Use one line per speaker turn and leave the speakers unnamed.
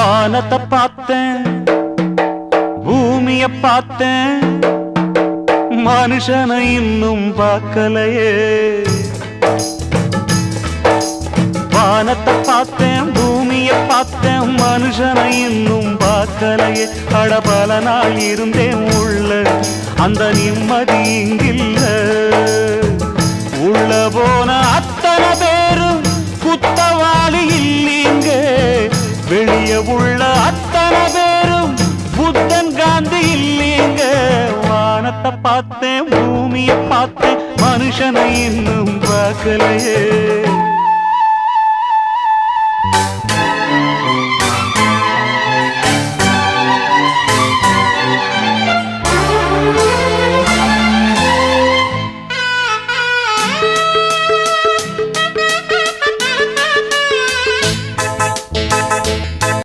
வானத்தை பார்த்தேன், பூமிய பார்த்தேன், மனுஷனை இன்னும் பார்க்கலையே. வானத்தை பார்த்தேன், பூமிய பார்த்தேன், மனுஷனை இன்னும் பார்க்கலையே. அட பல நாள் இருந்தேன் உள்ள, அந்த நிம்மதி இங்கில்ல. உள்ள போன அத்தனை பேரும் குத்தவாளி இல்லீங்க, வெளியே உள்ள அத்தனை பேரும் புத்தன் காந்தி இல்லீங்க. வானத்தை பார்த்தேன், பூமியை பார்த்தேன், மனுஷனை இன்னும் பார்க்கலையே.